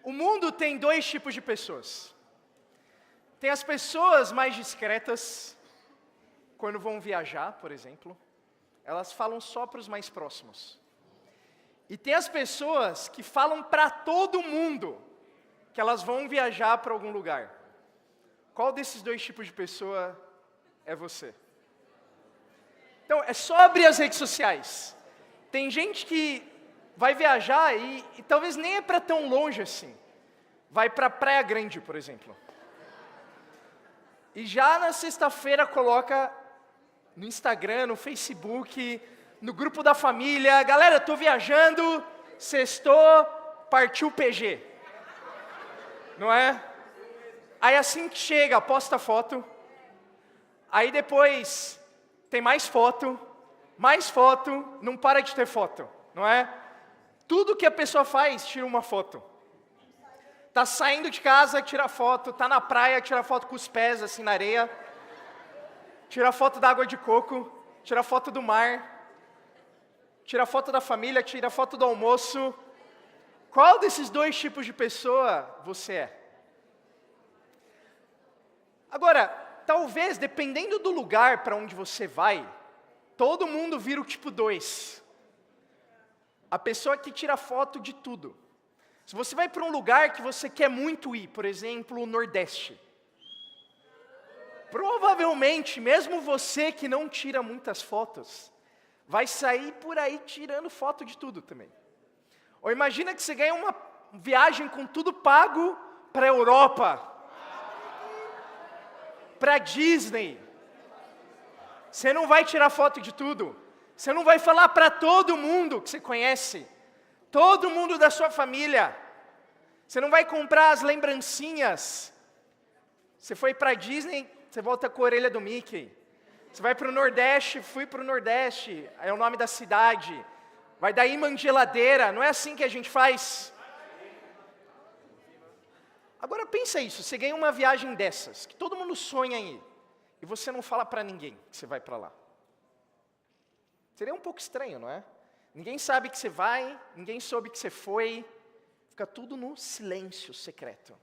O mundo tem dois tipos de pessoas. Tem as pessoas mais discretas, quando vão viajar, por exemplo, elas falam só para os mais próximos. E tem as pessoas que falam para todo mundo que elas vão viajar para algum lugar. Qual desses dois tipos de pessoa é você? Então, é só abrir as redes sociais. Tem gente que vai viajar e talvez nem é para tão longe assim. Vai para Praia Grande, por exemplo. E já na sexta-feira coloca no Instagram, no Facebook, no grupo da família, galera, estou viajando, sextou, partiu PG. Não é? Aí assim que chega, posta foto. Aí depois tem mais foto, não para de ter foto, não é? Tudo que a pessoa faz, tira uma foto. Tá saindo de casa, tira foto, tá na praia, tira foto com os pés assim na areia. Tira foto da água de coco, tira foto do mar. Tira foto da família, tira foto do almoço. Qual desses dois tipos de pessoa você é? Agora, talvez, dependendo do lugar para onde você vai, todo mundo vira o tipo 2. A pessoa que tira foto de tudo. Se você vai para um lugar que você quer muito ir, por exemplo, o Nordeste, provavelmente, mesmo você que não tira muitas fotos, vai sair por aí tirando foto de tudo também. Ou imagina que você ganha uma viagem com tudo pago para a Europa, para Disney. Você não vai tirar foto de tudo. Você não vai falar para todo mundo que você conhece. Todo mundo da sua família. Você não vai comprar as lembrancinhas. Você foi para Disney, você volta com a orelha do Mickey. Você vai para o Nordeste, fui para o Nordeste, é o nome da cidade. Vai dar imã de geladeira, não é assim que a gente faz? Agora pensa isso, você ganha uma viagem dessas, que todo mundo sonha em ir, e você não fala para ninguém que você vai para lá. Seria um pouco estranho, não é? Ninguém sabe que você vai, ninguém soube que você foi, fica tudo no silêncio secreto.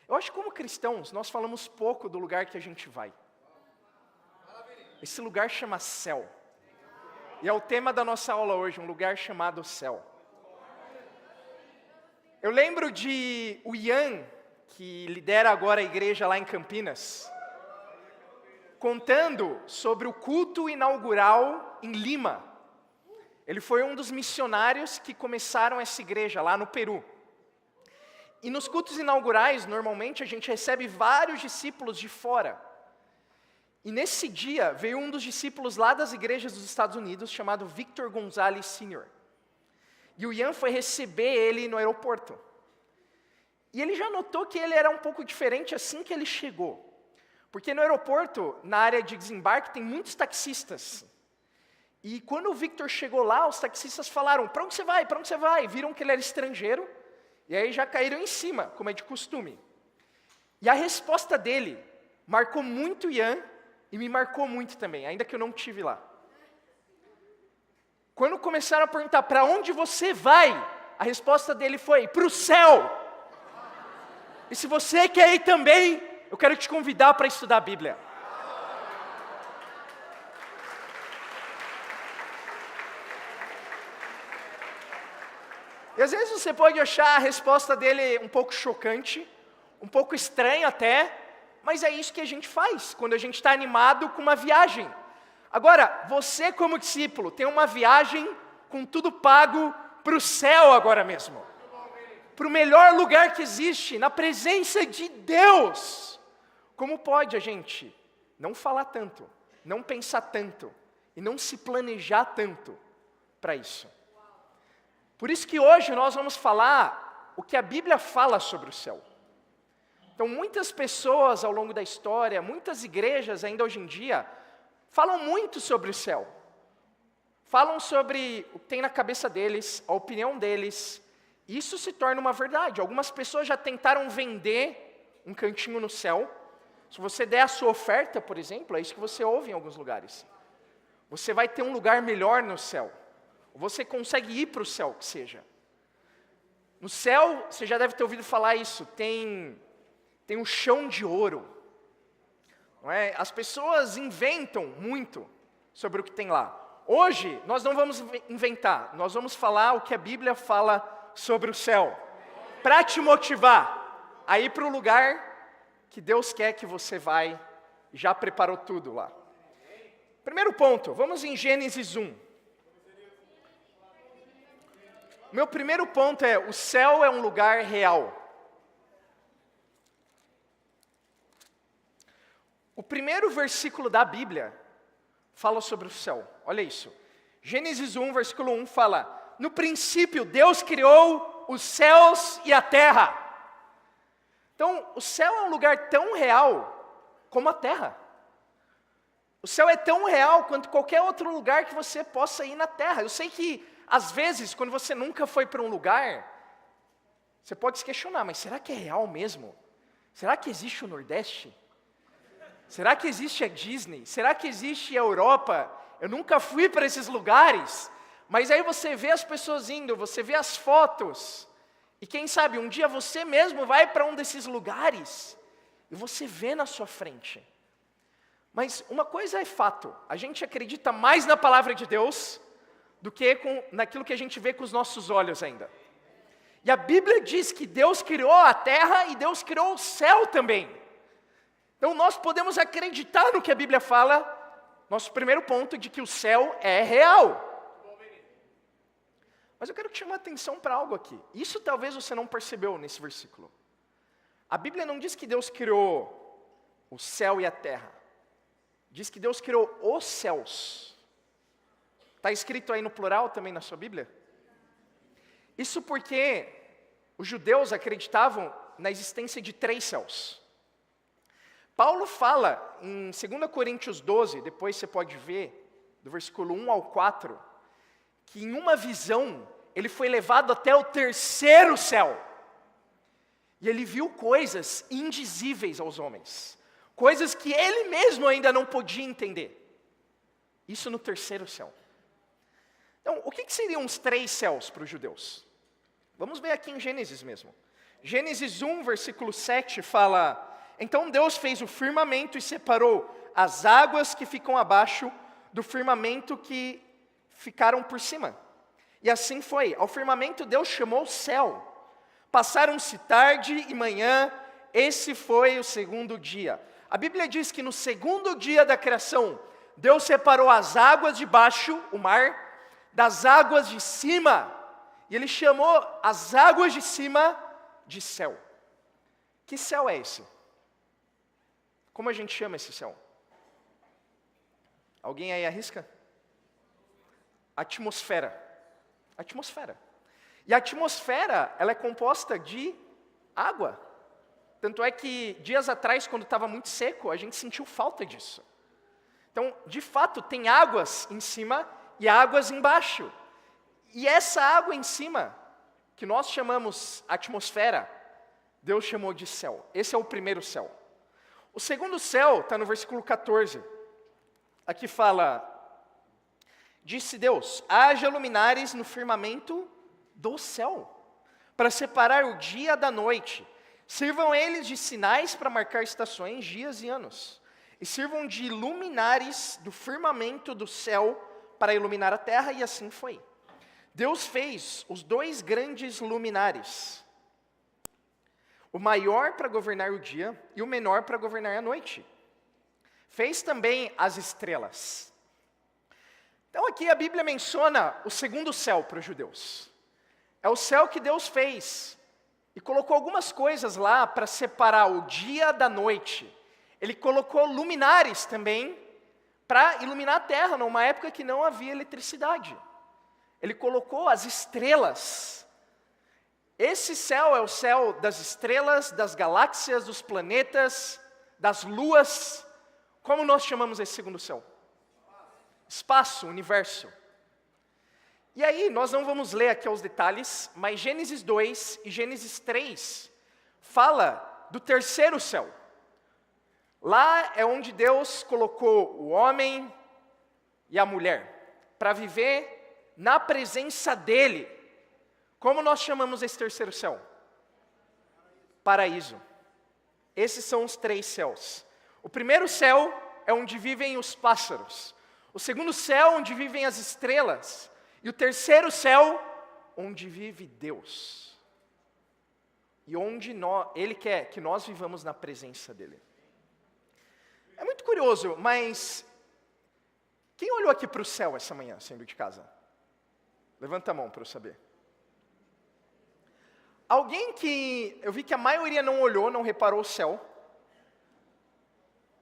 Eu acho que como cristãos, nós falamos pouco do lugar que a gente vai. Esse lugar chama céu. E é o tema da nossa aula hoje, um lugar chamado céu. Eu lembro de o Ian, que lidera agora a igreja lá em Campinas, contando sobre o culto inaugural em Lima. Ele foi um dos missionários que começaram essa igreja lá no Peru. E nos cultos inaugurais, normalmente, a gente recebe vários discípulos de fora. E nesse dia, veio um dos discípulos lá das igrejas dos Estados Unidos, chamado Victor Gonzalez Sr. E o Ian foi receber ele no aeroporto. E ele já notou que ele era um pouco diferente assim que ele chegou. Porque no aeroporto, na área de desembarque, tem muitos taxistas. E quando o Victor chegou lá, os taxistas falaram, para onde você vai, para onde você vai? Viram que ele era estrangeiro, e aí já caíram em cima, como é de costume. E a resposta dele marcou muito o Ian, e me marcou muito também, ainda que eu não estive lá. Quando começaram a perguntar, para onde você vai? A resposta dele foi, para o céu. E se você quer ir também, eu quero te convidar para estudar a Bíblia. E às vezes você pode achar a resposta dele um pouco chocante, um pouco estranha até, mas é isso que a gente faz quando a gente está animado com uma viagem. Agora, você como discípulo tem uma viagem com tudo pago para o céu agora mesmo. Para o melhor lugar que existe, na presença de Deus. Como pode a gente não falar tanto, não pensar tanto e não se planejar tanto para isso? Por isso que hoje nós vamos falar o que a Bíblia fala sobre o céu. Então muitas pessoas ao longo da história, muitas igrejas ainda hoje em dia, falam muito sobre o céu. Falam sobre o que tem na cabeça deles, a opinião deles. Isso se torna uma verdade. Algumas pessoas já tentaram vender um cantinho no céu. Se você der a sua oferta, por exemplo, é isso que você ouve em alguns lugares. Você vai ter um lugar melhor no céu. Você consegue ir para o céu, que seja. No céu, você já deve ter ouvido falar isso, tem um chão de ouro. Não é? As pessoas inventam muito sobre o que tem lá. Hoje, nós não vamos inventar, nós vamos falar o que a Bíblia fala sobre o céu. Para te motivar a ir para o lugar que Deus quer que você vai, já preparou tudo lá. Primeiro ponto, vamos em Gênesis 1. Meu primeiro ponto é, o céu é um lugar real. O primeiro versículo da Bíblia fala sobre o céu. Olha isso. Gênesis 1, versículo 1 fala: no princípio Deus criou os céus e a terra. Então, o céu é um lugar tão real como a terra. O céu é tão real quanto qualquer outro lugar que você possa ir na terra. Eu sei que, às vezes, quando você nunca foi para um lugar, você pode se questionar, mas será que é real mesmo? Será que existe o Nordeste? Será que existe a Disney? Será que existe a Europa? Eu nunca fui para esses lugares, mas aí você vê as pessoas indo, você vê as fotos, e quem sabe um dia você mesmo vai para um desses lugares, e você vê na sua frente. Mas uma coisa é fato, a gente acredita mais na palavra de Deus do que naquilo que a gente vê com os nossos olhos ainda. E a Bíblia diz que Deus criou a terra e Deus criou o céu também. Então nós podemos acreditar no que a Bíblia fala, nosso primeiro ponto de que o céu é real. Mas eu quero te chamar a atenção para algo aqui. Isso talvez você não percebeu nesse versículo. A Bíblia não diz que Deus criou o céu e a terra. Diz que Deus criou os céus. Está escrito aí no plural também na sua Bíblia? Isso porque os judeus acreditavam na existência de 3 céus. Paulo fala em 2 Coríntios 12, depois você pode ver, do versículo 1 ao 4, que em uma visão, ele foi levado até o 3º céu. E ele viu coisas indizíveis aos homens. Coisas que ele mesmo ainda não podia entender. Isso no 3º céu. Então, o que seriam os 3 céus para os judeus? Vamos ver aqui em Gênesis mesmo. Gênesis 1, versículo 7 fala: então Deus fez o firmamento e separou as águas que ficam abaixo do firmamento que ficaram por cima. E assim foi. Ao firmamento Deus chamou céu. Passaram-se tarde e manhã, esse foi o 2º dia. A Bíblia diz que no 2º dia da criação, Deus separou as águas de baixo, o mar, das águas de cima. E Ele chamou as águas de cima de céu. Que céu é esse? Como a gente chama esse céu? Alguém aí arrisca? Atmosfera. Atmosfera. E a atmosfera, ela é composta de água. Tanto é que dias atrás, quando estava muito seco, a gente sentiu falta disso. Então, de fato, tem águas em cima e águas embaixo. E essa água em cima, que nós chamamos atmosfera, Deus chamou de céu. Esse é o primeiro céu. O 2º céu está no versículo 14. Aqui fala: disse Deus, haja luminares no firmamento do céu, para separar o dia da noite. Sirvam eles de sinais para marcar estações, dias e anos. E sirvam de luminares do firmamento do céu para iluminar a terra, e assim foi. Deus fez os 2 grandes luminares. O maior para governar o dia e o menor para governar a noite. Fez também as estrelas. Então aqui a Bíblia menciona o 2º céu para os judeus. É o céu que Deus fez. E colocou algumas coisas lá para separar o dia da noite. Ele colocou luminares também para iluminar a terra, numa época que não havia eletricidade. Ele colocou as estrelas. Esse céu é o céu das estrelas, das galáxias, dos planetas, das luas. Como nós chamamos esse 2º céu? Espaço, universo. E aí, nós não vamos ler aqui os detalhes, mas Gênesis 2 e Gênesis 3 fala do 3º céu. Lá é onde Deus colocou o homem e a mulher para viver na presença dele, Como nós chamamos esse terceiro céu? Paraíso. Esses são os 3 céus. O primeiro céu é onde vivem os pássaros. O segundo céu, onde vivem as estrelas. E o terceiro céu, onde vive Deus. E onde Ele quer que nós vivamos na presença dEle. É muito curioso, mas quem olhou aqui para o céu essa manhã, saindo de casa? Levanta a mão para eu saber. Alguém que, eu vi que a maioria não olhou, não reparou o céu.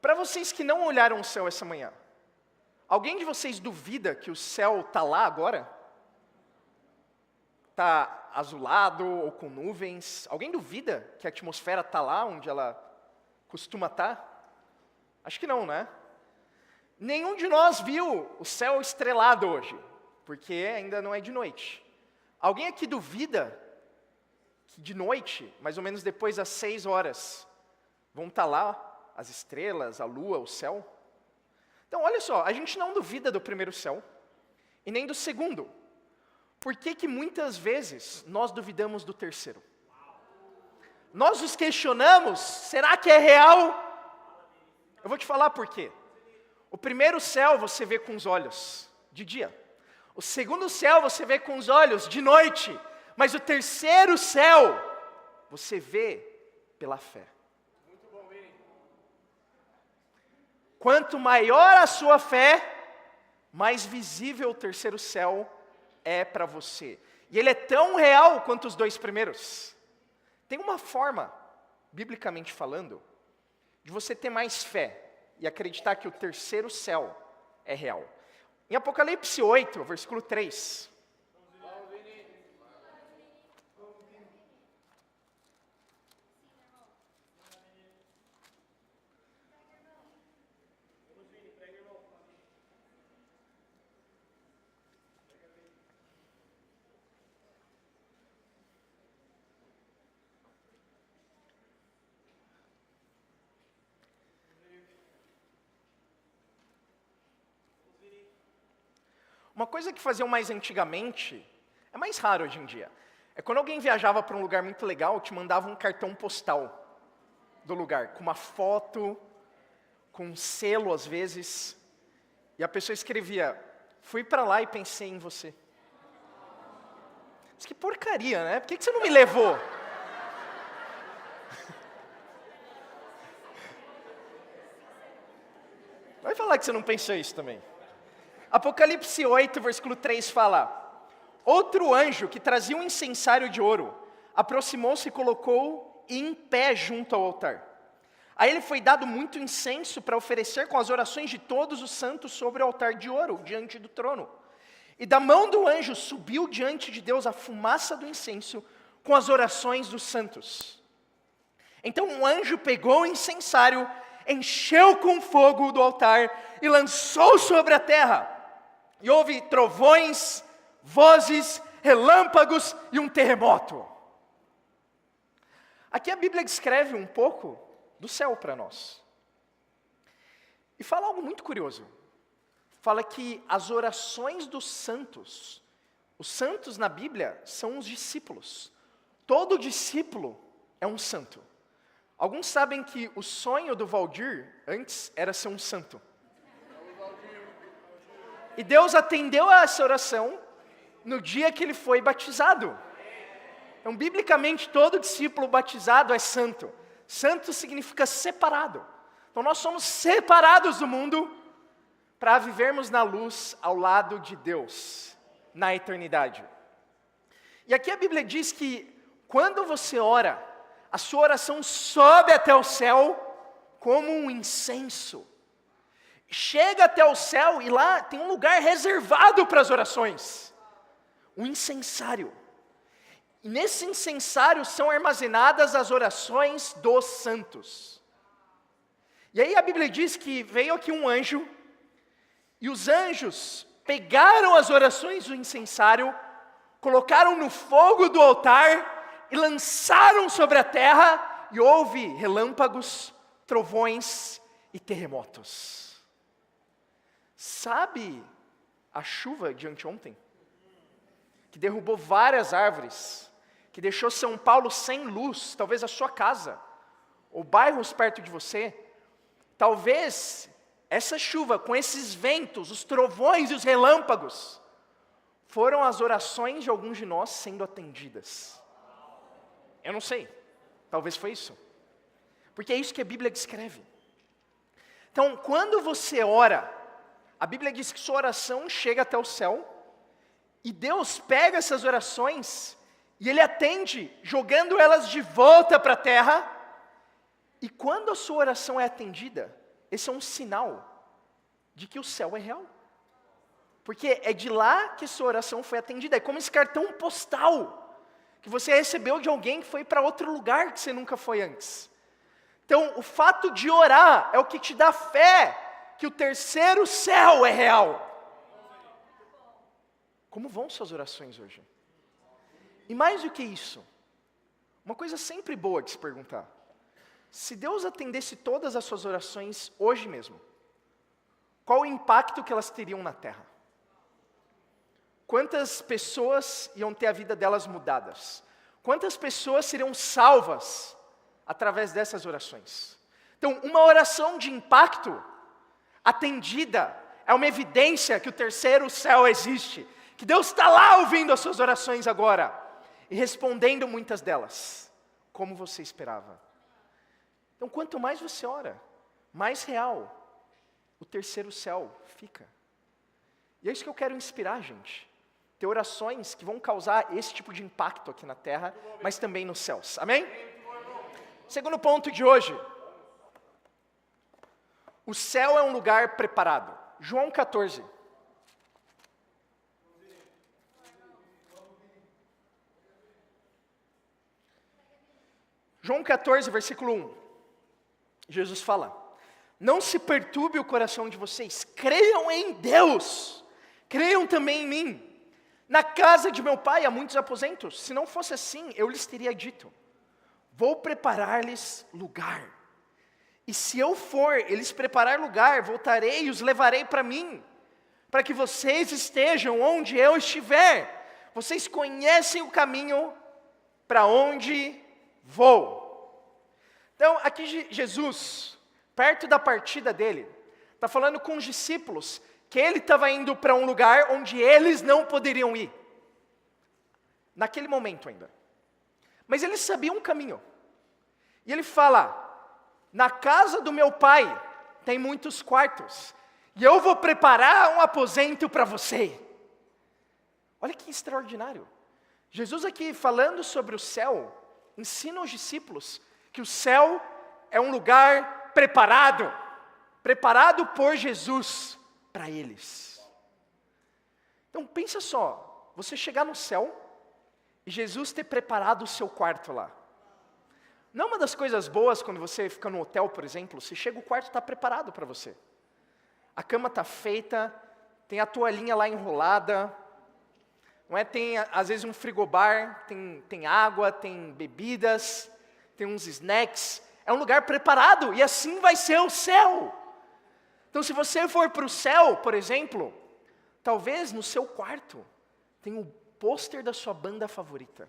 Para vocês que não olharam o céu essa manhã, alguém de vocês duvida que o céu está lá agora? Está azulado ou com nuvens? Alguém duvida que a atmosfera está lá onde ela costuma estar? Acho que não, né? Nenhum de nós viu o céu estrelado hoje, porque ainda não é de noite. Alguém aqui duvida que de noite, mais ou menos depois das 6 horas, vão estar lá as estrelas, a lua, o céu? Então, olha só, a gente não duvida do primeiro céu, e nem do segundo. Por que que muitas vezes nós duvidamos do terceiro? Nós nos questionamos, será que é real? Eu vou te falar por quê. O primeiro céu você vê com os olhos de dia. O segundo céu você vê com os olhos de noite. Mas o terceiro céu você vê pela fé. Quanto maior a sua fé, mais visível o terceiro céu é para você. E ele é tão real quanto os 2 primeiros. Tem uma forma, biblicamente falando, de você ter mais fé e acreditar que o terceiro céu é real. Em Apocalipse 8, versículo 3. Uma coisa que faziam mais antigamente, é mais raro hoje em dia, é quando alguém viajava para um lugar muito legal, te mandava um cartão postal do lugar, com uma foto, com um selo às vezes, e a pessoa escrevia, fui para lá e pensei em você. Mas que porcaria, né? Por que você não me levou? Vai falar que você não pensou isso também. Apocalipse 8, versículo 3 fala, outro anjo que trazia um incensário de ouro, aproximou-se e colocou em pé junto ao altar. A ele foi dado muito incenso para oferecer com as orações de todos os santos sobre o altar de ouro, diante do trono. E da mão do anjo subiu diante de Deus a fumaça do incenso com as orações dos santos. Então um anjo pegou o incensário, encheu com fogo do altar e lançou sobre a terra. E houve trovões, vozes, relâmpagos e um terremoto. Aqui a Bíblia descreve um pouco do céu para nós. E fala algo muito curioso. Fala que as orações dos santos, os santos na Bíblia são os discípulos. Todo discípulo é um santo. Alguns sabem que o sonho do Valdir antes era ser um santo. E Deus atendeu a essa oração no dia que ele foi batizado. Então, biblicamente, todo discípulo batizado é santo. Santo significa separado. Então, nós somos separados do mundo para vivermos na luz ao lado de Deus, na eternidade. E aqui a Bíblia diz que quando você ora, a sua oração sobe até o céu como um incenso. Chega até o céu e lá tem um lugar reservado para as orações. Um incensário. E nesse incensário são armazenadas as orações dos santos. E aí a Bíblia diz que veio aqui um anjo, e os anjos pegaram as orações do incensário, colocaram no fogo do altar, e lançaram sobre a terra, e houve relâmpagos, trovões e terremotos. Sabe a chuva de anteontem? Que que derrubou várias árvores, que deixou São Paulo sem luz, talvez a sua casa, ou bairros perto de você, talvez essa chuva, com esses ventos, os trovões e os relâmpagos, foram as orações de alguns de nós sendo atendidas. Eu não sei, talvez foi isso. Porque é isso que a Bíblia descreve. Então, quando você ora, a Bíblia diz que sua oração chega até o céu, e Deus pega essas orações, e Ele atende, jogando elas de volta para a terra, e quando a sua oração é atendida, esse é um sinal de que o céu é real. Porque é de lá que sua oração foi atendida, é como esse cartão postal, que você recebeu de alguém que foi para outro lugar que você nunca foi antes. Então, o fato de orar é o que te dá fé que o terceiro céu é real. Como vão suas orações hoje? E mais do que isso, uma coisa sempre boa de se perguntar: se Deus atendesse todas as suas orações hoje mesmo, qual o impacto que elas teriam na terra? Quantas pessoas iam ter a vida delas mudadas? Quantas pessoas seriam salvas através dessas orações? Então, uma oração de impacto atendida é uma evidência que o terceiro céu existe, que Deus está lá ouvindo as suas orações agora e respondendo muitas delas, como você esperava. Então, quanto mais você ora, mais real o terceiro céu fica. E é isso que eu quero inspirar, gente. Ter orações que vão causar esse tipo de impacto aqui na terra, mas também nos céus. Amém? Segundo ponto de hoje. O céu é um lugar preparado. João 14. João 14, versículo 1. Jesus fala: não se perturbe o coração de vocês, creiam em Deus, creiam também em mim. Na casa de meu pai há muitos aposentos, se não fosse assim, eu lhes teria dito: vou preparar-lhes lugar. E se eu for, eles preparar lugar, voltarei e os levarei para mim, para que vocês estejam onde eu estiver. Vocês conhecem o caminho para onde vou. Então, aqui Jesus, perto da partida dele, está falando com os discípulos que ele estava indo para um lugar onde eles não poderiam ir. Naquele momento ainda. Mas eles sabiam um caminho. E ele fala: na casa do meu pai tem muitos quartos, e eu vou preparar um aposento para você. Olha que extraordinário. Jesus aqui falando sobre o céu, ensina os discípulos que o céu é um lugar preparado por Jesus para eles. Então pensa só, você chegar no céu e Jesus ter preparado o seu quarto lá. Não é uma das coisas boas quando você fica no hotel, por exemplo, você chega, o quarto está preparado para você. A cama está feita, tem a toalhinha lá enrolada, não é? Tem às vezes um frigobar, tem água, tem bebidas, tem uns snacks. É um lugar preparado e assim vai ser o céu. Então, se você for para o céu, por exemplo, talvez no seu quarto tenha o pôster da sua banda favorita.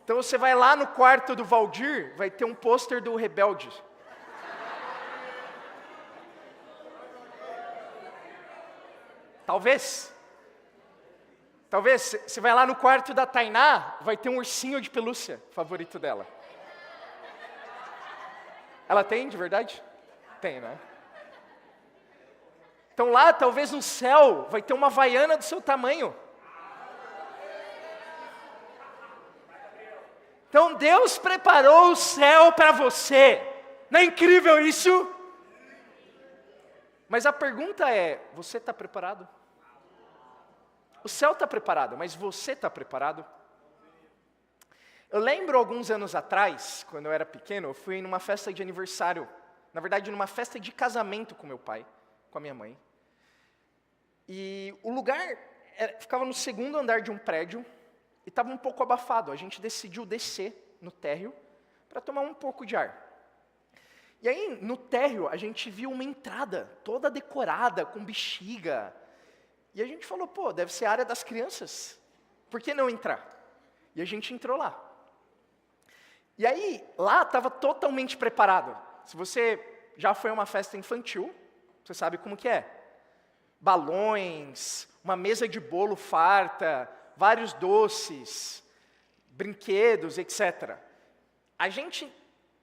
Então você vai lá no quarto do Valdir, vai ter um pôster do Rebelde. Talvez você vai lá no quarto da Tainá, vai ter um ursinho de pelúcia favorito dela. Ela tem, de verdade? Tem, né? Então lá, talvez no céu, vai ter uma havaiana do seu tamanho. Então Deus preparou o céu para você. Não é incrível isso? Mas a pergunta é, você está preparado? O céu está preparado, mas você está preparado? Eu lembro alguns anos atrás, quando eu era pequeno, eu fui numa festa de aniversário. Na verdade, numa festa de casamento com meu pai, com a minha mãe. E o lugar ficava no segundo andar de um prédio e estava um pouco abafado. A gente decidiu descer no térreo para tomar um pouco de ar. E aí, no térreo, a gente viu uma entrada toda decorada, com bexiga. E a gente falou, pô, deve ser a área das crianças. Por que não entrar? E a gente entrou lá. E aí, lá estava totalmente preparado. Se você já foi a uma festa infantil, você sabe como que é. Balões, uma mesa de bolo farta, vários doces, brinquedos, etc. A gente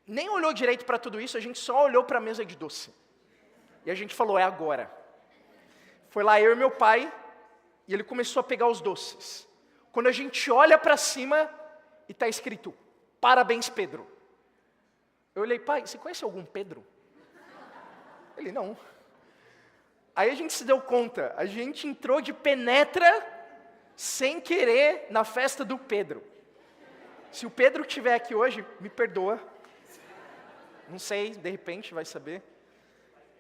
nem olhou direito para tudo isso, a gente só olhou para a mesa de doce. E a gente falou, é agora. Foi lá eu e meu pai, e ele começou a pegar os doces. Quando a gente olha para cima, e está escrito, parabéns, Pedro. Eu olhei, pai, você conhece algum Pedro? Ele, não. Aí a gente se deu conta, a gente entrou de penetra, sem querer, na festa do Pedro. Se o Pedro estiver aqui hoje, me perdoa. Não sei, de repente vai saber.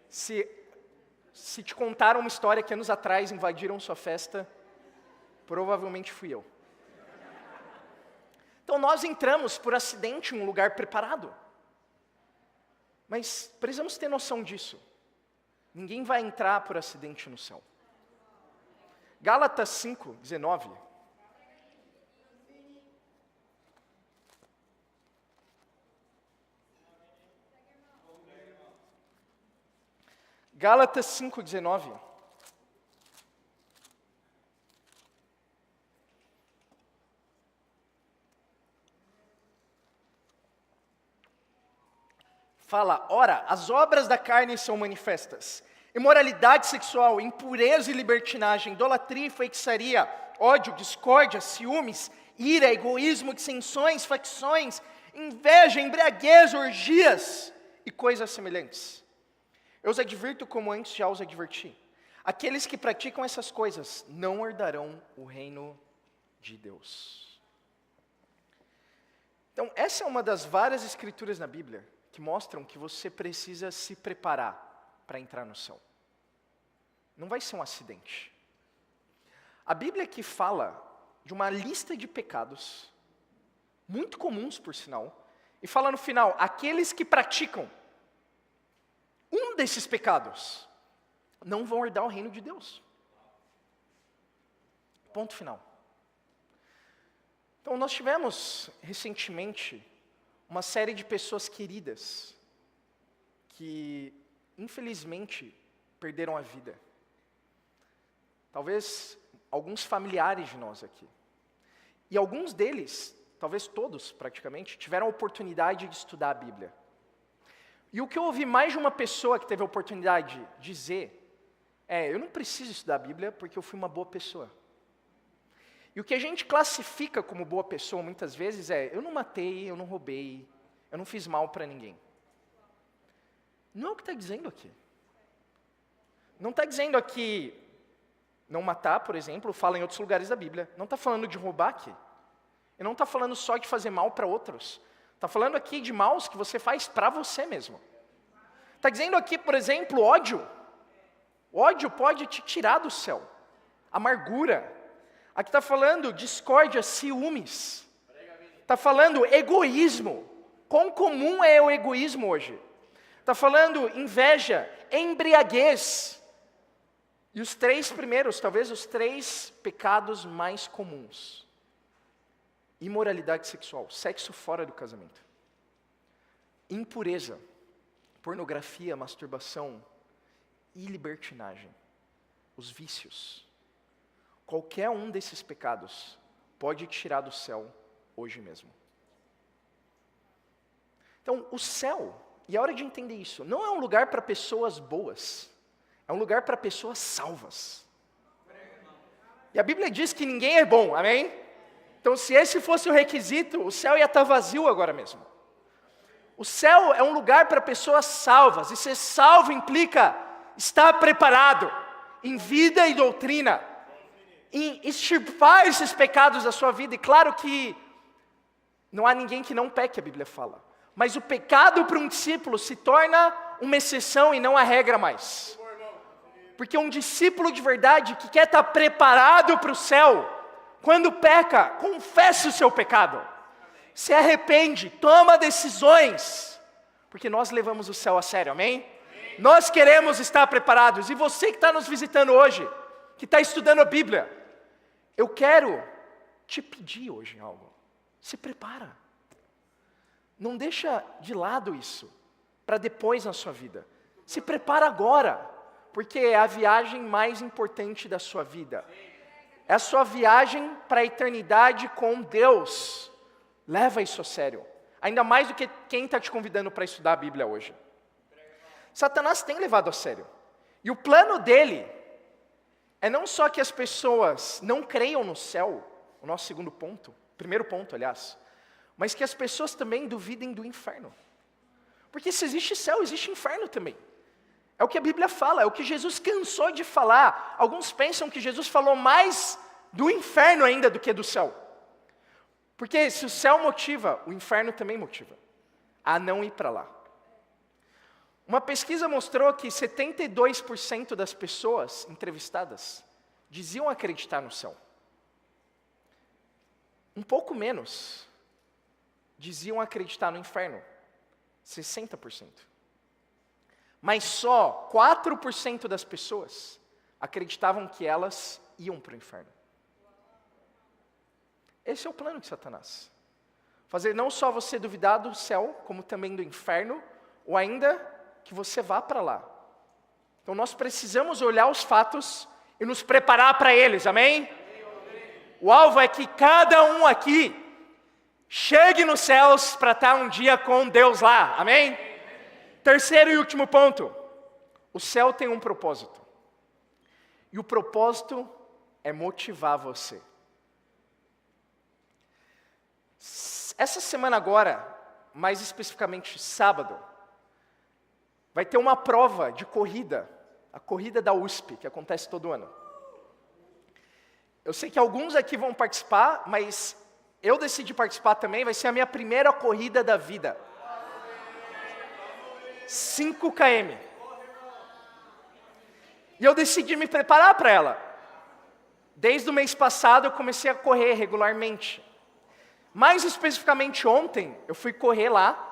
Se te contaram uma história que anos atrás invadiram sua festa, provavelmente fui eu. Então nós entramos por acidente em um lugar preparado. Mas precisamos ter noção disso. Ninguém vai entrar por acidente no céu. Gálatas 5:19. Gálatas 5:19. Fala, ora, as obras da carne são manifestas: imoralidade sexual, impureza e libertinagem, idolatria e feitiçaria, ódio, discórdia, ciúmes, ira, egoísmo, dissensões, facções, inveja, embriaguez, orgias e coisas semelhantes. Eu os advirto como antes já os adverti. Aqueles que praticam essas coisas não herdarão o reino de Deus. Então, essa é uma das várias escrituras na Bíblia que mostram que você precisa se preparar para entrar no céu. Não vai ser um acidente. A Bíblia aqui fala de uma lista de pecados, muito comuns por sinal, e fala no final, aqueles que praticam um desses pecados não vão herdar o reino de Deus. Ponto final. Então nós tivemos recentemente uma série de pessoas queridas que, infelizmente, perderam a vida. Talvez alguns familiares de nós aqui. E alguns deles, talvez todos praticamente, tiveram a oportunidade de estudar a Bíblia. E o que eu ouvi mais de uma pessoa que teve a oportunidade de dizer eu não preciso estudar a Bíblia porque eu fui uma boa pessoa. E o que a gente classifica como boa pessoa muitas vezes eu não matei, eu não roubei, eu não fiz mal para ninguém. Não é o que está dizendo aqui. Não está dizendo aqui, não matar, por exemplo, fala em outros lugares da Bíblia. Não está falando de roubar aqui. E não está falando só de fazer mal para outros. Está falando aqui de maus que você faz para você mesmo. Está dizendo aqui, por exemplo, ódio. Ódio pode te tirar do céu. Amargura. Aqui está falando discórdia, ciúmes. Está falando egoísmo. Quão comum é o egoísmo hoje? Está falando inveja, embriaguez. E os três primeiros, talvez os três pecados mais comuns. Imoralidade sexual, sexo fora do casamento. Impureza, pornografia, masturbação e libertinagem. Os vícios. Qualquer um desses pecados pode tirar do céu hoje mesmo. Então, o céu, e a hora de entender isso, não é um lugar para pessoas boas, é um lugar para pessoas salvas. E a Bíblia diz que ninguém é bom, amém? Então, se esse fosse o requisito, o céu ia estar vazio agora mesmo. O céu é um lugar para pessoas salvas, e ser salvo implica estar preparado em vida e doutrina, em extirpar esses pecados da sua vida. E claro que não há ninguém que não peque, a Bíblia fala. Mas o pecado para um discípulo se torna uma exceção e não a regra mais. Porque um discípulo de verdade que quer estar preparado para o céu, quando peca, confessa o seu pecado. Se arrepende, toma decisões. Porque nós levamos o céu a sério, amém? Nós queremos estar preparados. E você que está nos visitando hoje, que está estudando a Bíblia, eu quero te pedir hoje algo. Se prepara. Não deixa de lado isso, para depois na sua vida. Se prepara agora, porque é a viagem mais importante da sua vida. É a sua viagem para a eternidade com Deus. Leva isso a sério. Ainda mais do que quem está te convidando para estudar a Bíblia hoje. Satanás tem levado a sério. E o plano dele é não só que as pessoas não creiam no céu, o nosso segundo ponto, primeiro ponto, aliás, mas que as pessoas também duvidem do inferno. Porque se existe céu, existe inferno também. É o que a Bíblia fala, é o que Jesus cansou de falar. Alguns pensam que Jesus falou mais do inferno ainda do que do céu. Porque se o céu motiva, o inferno também motiva a não ir para lá. Uma pesquisa mostrou que 72% das pessoas entrevistadas diziam acreditar no céu. Um pouco menos diziam acreditar no inferno, 60%. Mas só 4% das pessoas acreditavam que elas iam para o inferno. Esse é o plano de Satanás. Fazer não só você duvidar do céu, como também do inferno, ou ainda que você vá para lá. Então nós precisamos olhar os fatos e nos preparar para eles, amém? O alvo é que cada um aqui chegue nos céus para estar um dia com Deus lá, amém? Terceiro e último ponto, o céu tem um propósito. E o propósito é motivar você. Essa semana agora, mais especificamente sábado, vai ter uma prova de corrida, a corrida da USP, que acontece todo ano. Eu sei que alguns aqui vão participar, mas eu decidi participar também, vai ser a minha primeira corrida da vida. 5 km. E eu decidi me preparar para ela. Desde o mês passado eu comecei a correr regularmente. Mais especificamente ontem, eu fui correr lá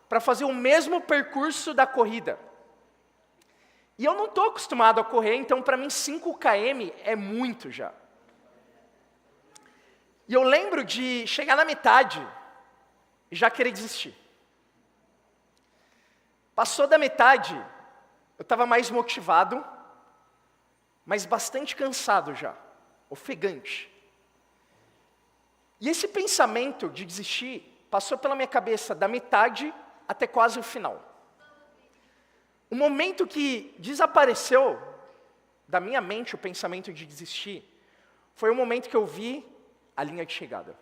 para fazer o mesmo percurso da corrida. E eu não estou acostumado a correr, então para mim 5 km é muito já. E eu lembro de chegar na metade e já querer desistir. Passou da metade, eu estava mais motivado, mas bastante cansado já, ofegante. E esse pensamento de desistir passou pela minha cabeça da metade até quase o final. O momento que desapareceu da minha mente o pensamento de desistir foi o momento que eu vi a linha de chegada.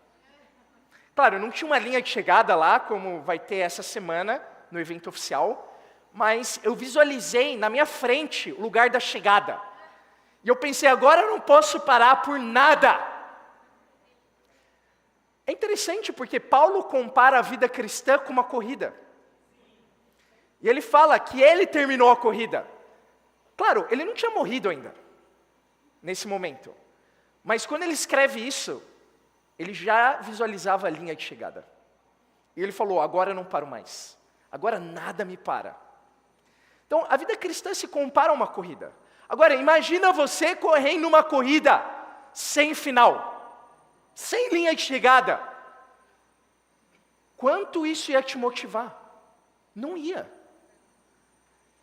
Claro, não tinha uma linha de chegada lá, como vai ter essa semana no evento oficial, mas eu visualizei na minha frente o lugar da chegada. E eu pensei, agora eu não posso parar por nada. É interessante porque Paulo compara a vida cristã com uma corrida. E ele fala que ele terminou a corrida. Claro, ele não tinha morrido ainda, nesse momento. Mas quando ele escreve isso, ele já visualizava a linha de chegada. E ele falou, agora eu não paro mais. Agora nada me para. Então, a vida cristã se compara a uma corrida. Agora, imagina você correndo uma corrida sem final, sem linha de chegada. Quanto isso ia te motivar? Não ia.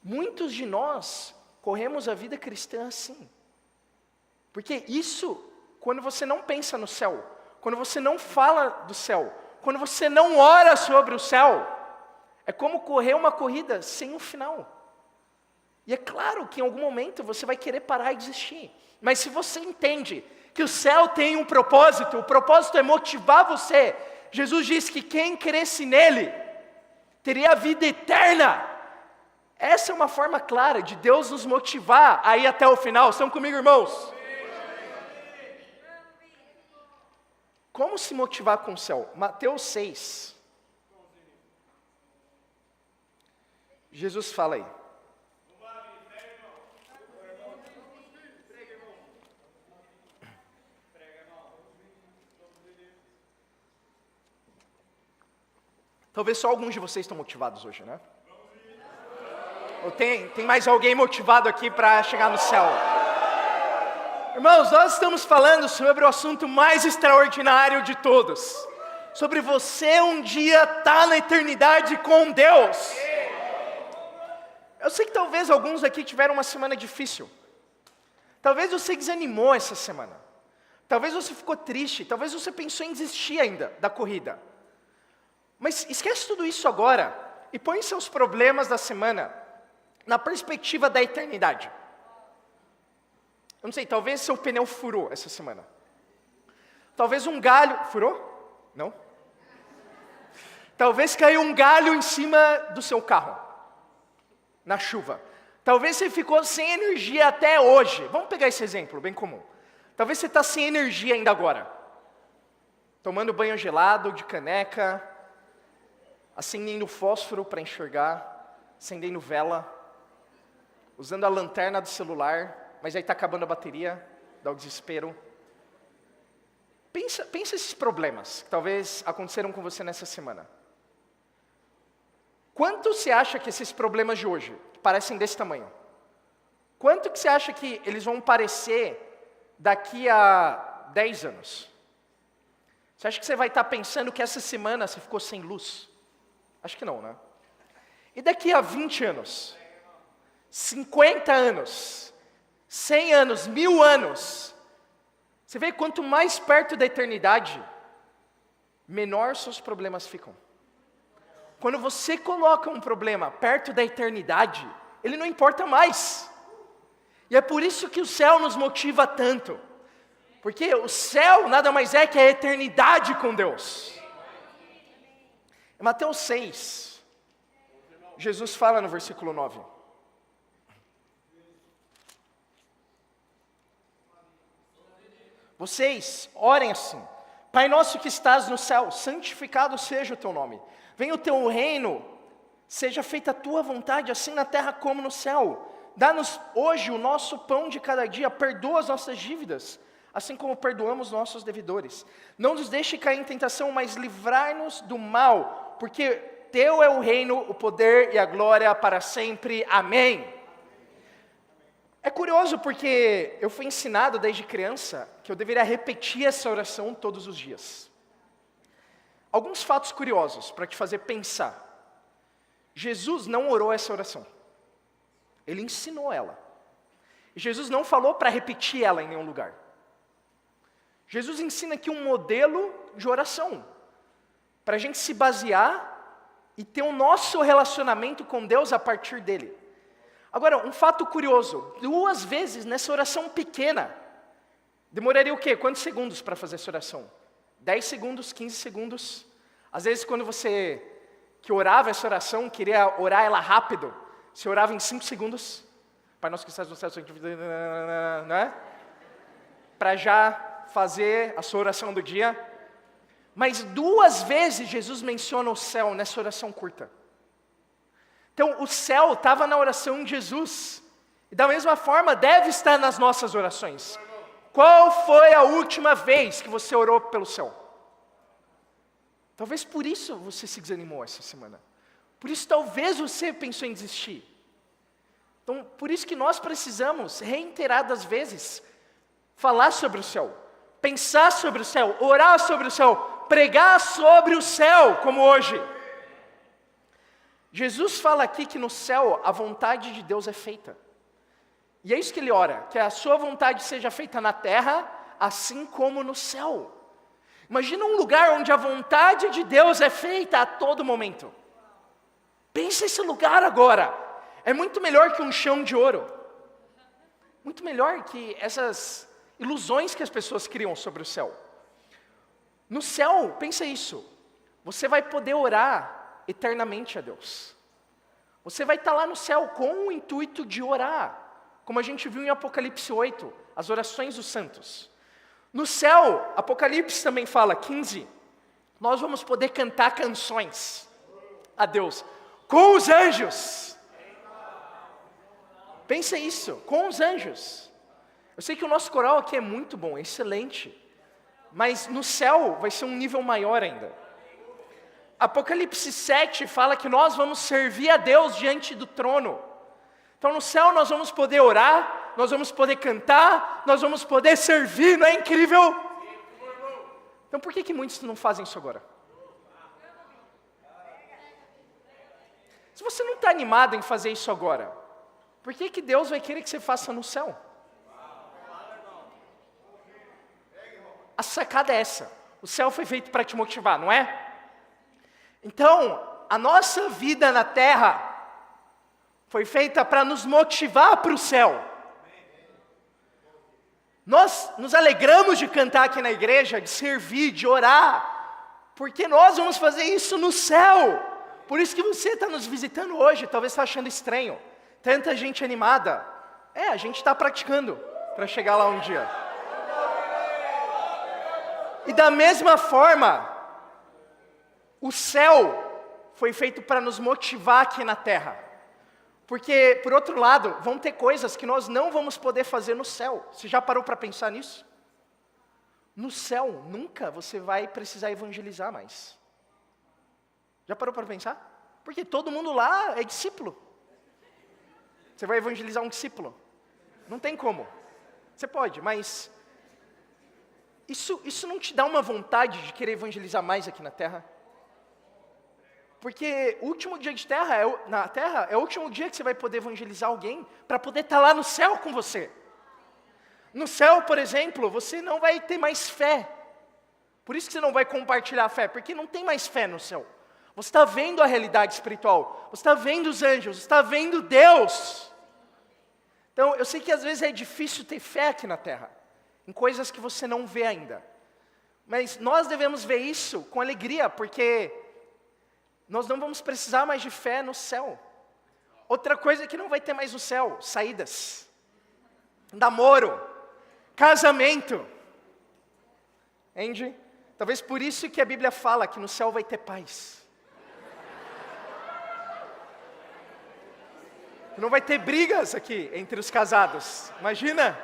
Muitos de nós corremos a vida cristã assim. Porque isso, quando você não pensa no céu, quando você não fala do céu, quando você não ora sobre o céu, é como correr uma corrida sem um final. E é claro que em algum momento você vai querer parar e desistir. Mas se você entende que o céu tem um propósito, o propósito é motivar você. Jesus disse que quem cresce nele teria a vida eterna. Essa é uma forma clara de Deus nos motivar a ir até o final. Estão comigo, irmãos? Como se motivar com o céu? Mateus 6. Jesus fala aí. Talvez só alguns de vocês estão motivados hoje, né? Ou tem mais alguém motivado aqui para chegar no céu? Irmãos, nós estamos falando sobre o assunto mais extraordinário de todos. Sobre você um dia estar na eternidade com Deus. Eu sei que talvez alguns aqui tiveram uma semana difícil. Talvez você desanimou essa semana. Talvez você ficou triste. Talvez você pensou em desistir ainda da corrida. Mas esquece tudo isso agora e põe seus problemas da semana na perspectiva da eternidade. Eu não sei, talvez seu pneu furou essa semana. Talvez um galho... Furou? Não? Talvez caiu um galho em cima do seu carro, na chuva. Talvez você ficou sem energia até hoje. Vamos pegar esse exemplo, bem comum. Talvez você está sem energia ainda agora. Tomando banho gelado, de caneca, acendendo fósforo para enxergar, acendendo vela, usando a lanterna do celular, mas aí está acabando a bateria, dá o desespero. Pensa esses problemas que talvez aconteceram com você nessa semana. Quanto você acha que esses problemas de hoje, que parecem desse tamanho, quanto que você acha que eles vão parecer daqui a 10 anos? Você acha que você vai estar pensando que essa semana você ficou sem luz? Acho que não, né? E daqui a 20 anos? 50 anos? 100 anos? 1000 anos? Você vê quanto mais perto da eternidade, menor seus problemas ficam. Quando você coloca um problema perto da eternidade, ele não importa mais. E é por isso que o céu nos motiva tanto. Porque o céu nada mais é que a eternidade com Deus. Em Mateus 6, Jesus fala no versículo 9. Vocês orem assim: Pai nosso que estás no céu, santificado seja o teu nome. Venha o teu reino, seja feita a tua vontade, assim na terra como no céu. Dá-nos hoje o nosso pão de cada dia, perdoa as nossas dívidas, assim como perdoamos nossos devedores. Não nos deixe cair em tentação, mas livrai-nos do mal, porque teu é o reino, o poder e a glória para sempre. Amém. É curioso porque eu fui ensinado desde criança que eu deveria repetir essa oração todos os dias. Alguns fatos curiosos para te fazer pensar. Jesus não orou essa oração. Ele ensinou ela. E Jesus não falou para repetir ela em nenhum lugar. Jesus ensina aqui um modelo de oração, para a gente se basear e ter o nosso relacionamento com Deus a partir dele. Agora, um fato curioso, 2 vezes nessa oração pequena, demoraria o quê? Quantos segundos para fazer essa oração? 10 segundos, 15 segundos. Às vezes quando você que orava essa oração, queria orar ela rápido, você orava em 5 segundos. Pai nosso que estás no céu, não é? Para já fazer a sua oração do dia. Mas 2 vezes Jesus menciona o céu nessa oração curta. Então o céu estava na oração de Jesus. E da mesma forma deve estar nas nossas orações. Qual foi a última vez que você orou pelo céu? Talvez por isso você se desanimou essa semana. Por isso talvez você pensou em desistir. Então, por isso que nós precisamos, reiteradas vezes, falar sobre o céu, pensar sobre o céu, orar sobre o céu, pregar sobre o céu, como hoje. Jesus fala aqui que no céu a vontade de Deus é feita. E é isso que ele ora, que a sua vontade seja feita na terra, assim como no céu. Imagina um lugar onde a vontade de Deus é feita a todo momento. Pensa esse lugar agora. É muito melhor que um chão de ouro. Muito melhor que essas ilusões que as pessoas criam sobre o céu. No céu, pensa isso. Você vai poder orar eternamente a Deus. Você vai estar lá no céu com o intuito de orar. Como a gente viu em Apocalipse 8, as orações dos santos. No céu, Apocalipse também fala, 15, nós vamos poder cantar canções a Deus, com os anjos. Pensa isso, com os anjos. Eu sei que o nosso coral aqui é muito bom, é excelente. Mas no céu vai ser um nível maior ainda. Apocalipse 7 fala que nós vamos servir a Deus diante do trono. Então no céu nós vamos poder orar, nós vamos poder cantar, nós vamos poder servir, não é incrível? Então por que muitos não fazem isso agora? Se você não está animado em fazer isso agora, por que Deus vai querer que você faça no céu? A sacada é essa. O céu foi feito para te motivar, não é? Então, a nossa vida na terra foi feita para nos motivar para o céu. Nós nos alegramos de cantar aqui na igreja, de servir, de orar, porque nós vamos fazer isso no céu. Por isso que você está nos visitando hoje, talvez está achando estranho. Tanta gente animada. A gente está praticando para chegar lá um dia. E da mesma forma, o céu foi feito para nos motivar aqui na terra. Porque, por outro lado, vão ter coisas que nós não vamos poder fazer no céu. Você já parou para pensar nisso? No céu, nunca você vai precisar evangelizar mais. Já parou para pensar? Porque todo mundo lá é discípulo. Você vai evangelizar um discípulo? Não tem como. Você pode, mas isso não te dá uma vontade de querer evangelizar mais aqui na terra? Porque o último dia de terra na terra é o último dia que você vai poder evangelizar alguém para poder estar lá no céu com você. No céu, por exemplo, você não vai ter mais fé. Por isso que você não vai compartilhar a fé, porque não tem mais fé no céu. Você está vendo a realidade espiritual, você está vendo os anjos, você está vendo Deus. Então, eu sei que às vezes é difícil ter fé aqui na terra, em coisas que você não vê ainda. Mas nós devemos ver isso com alegria, porque nós não vamos precisar mais de fé no céu. Outra coisa que não vai ter mais no céu, saídas, namoro, casamento. Entende? Talvez por isso que a Bíblia fala que no céu vai ter paz. Não vai ter brigas aqui entre os casados. Imagina?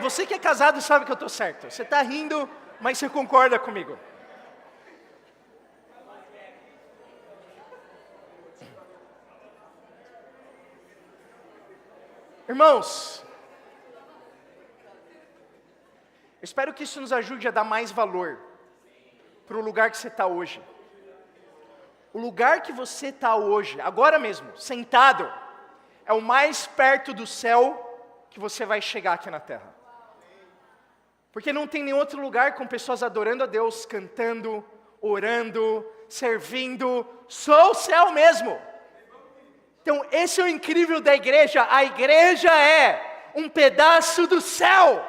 Você que é casado sabe que eu estou certo. Você está rindo, mas você concorda comigo. Irmãos, eu espero que isso nos ajude a dar mais valor para o lugar que você está hoje. O lugar que você está hoje, agora mesmo, sentado, é o mais perto do céu que você vai chegar aqui na terra. Porque não tem nenhum outro lugar com pessoas adorando a Deus, cantando, orando, servindo, só o céu mesmo. Então esse é o incrível da igreja, a igreja é um pedaço do céu.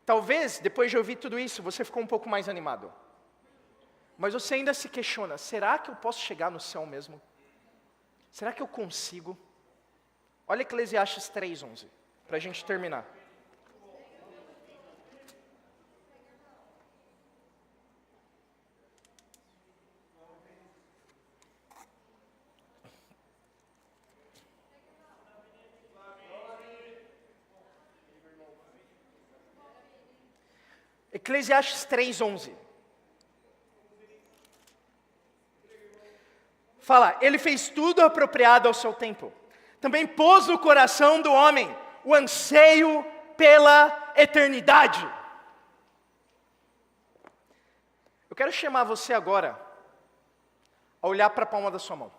Talvez, depois de ouvir tudo isso, você ficou um pouco mais animado. Mas você ainda se questiona, será que eu posso chegar no céu mesmo? Será que eu consigo? Olha Eclesiastes 3:11, para a gente terminar. Eclesiastes 3:11. Fala, ele fez tudo apropriado ao seu tempo. Também pôs no coração do homem o anseio pela eternidade. Eu quero chamar você agora a olhar para a palma da sua mão.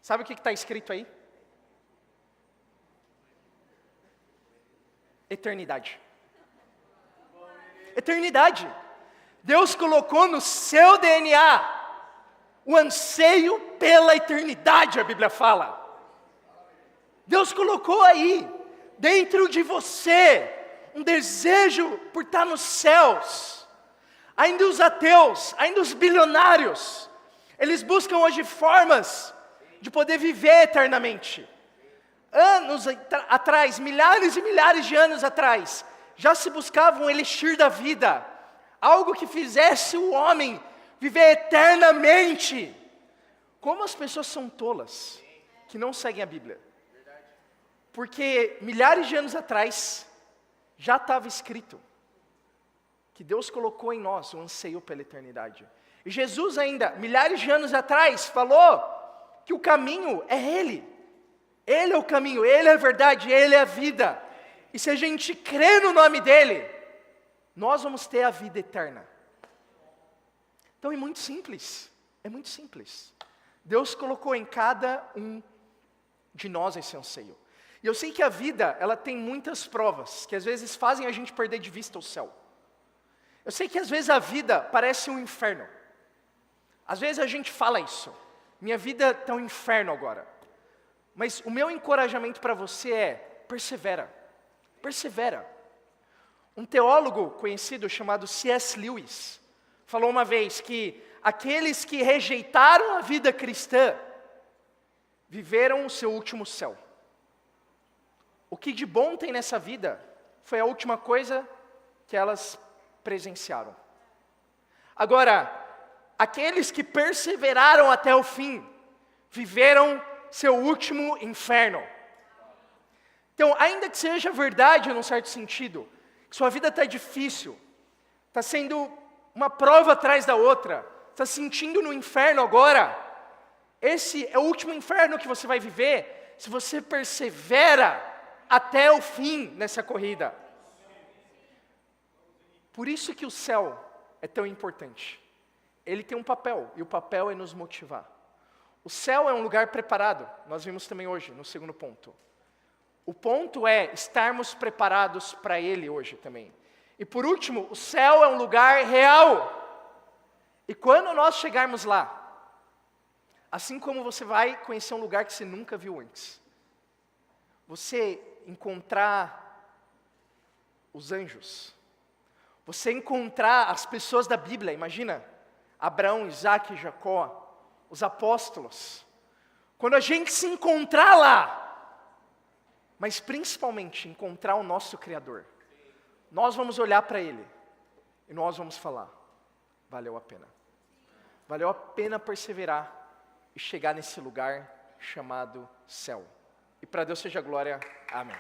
Sabe o que está escrito aí? Eternidade. Eternidade. Deus colocou no seu DNA o anseio pela eternidade, a Bíblia fala. Deus colocou aí, dentro de você, um desejo por estar nos céus. Ainda os ateus, ainda os bilionários, eles buscam hoje formas de poder viver eternamente. Anos atrás, milhares e milhares de anos atrás, já se buscava um elixir da vida, algo que fizesse o homem viver eternamente. Como as pessoas são tolas, que não seguem a Bíblia. Porque milhares de anos atrás, já estava escrito que Deus colocou em nós um anseio pela eternidade. E Jesus ainda, milhares de anos atrás, falou que o caminho é Ele. Ele é o caminho, Ele é a verdade, Ele é a vida. E se a gente crê no nome dEle, nós vamos ter a vida eterna. Então é muito simples, é muito simples. Deus colocou em cada um de nós esse anseio. E eu sei que a vida, ela tem muitas provas, que às vezes fazem a gente perder de vista o céu. Eu sei que às vezes a vida parece um inferno. Às vezes a gente fala isso. Minha vida está um inferno agora. Mas o meu encorajamento para você é, persevera. Persevera. Um teólogo conhecido chamado C.S. Lewis falou uma vez que aqueles que rejeitaram a vida cristã viveram o seu último céu. O que de bom tem nessa vida foi a última coisa que elas presenciaram. Agora, aqueles que perseveraram até o fim, viveram seu último inferno. Então, ainda que seja verdade, num certo sentido, que sua vida está difícil, está sendo uma prova atrás da outra, está sentindo no inferno agora, esse é o último inferno que você vai viver, se você persevera até o fim nessa corrida. Por isso que o céu é tão importante. Ele tem um papel, e o papel é nos motivar. O céu é um lugar preparado, nós vimos também hoje, no segundo ponto. O ponto é estarmos preparados para ele hoje também. E por último, o céu é um lugar real. E quando nós chegarmos lá, assim como você vai conhecer um lugar que você nunca viu antes, você encontrar os anjos, você encontrar as pessoas da Bíblia, imagina, Abraão, Isaac e Jacó, os apóstolos. Quando a gente se encontrar lá, mas principalmente encontrar o nosso Criador, nós vamos olhar para Ele e nós vamos falar, valeu a pena. Valeu a pena perseverar e chegar nesse lugar chamado céu. E para Deus seja glória, amém.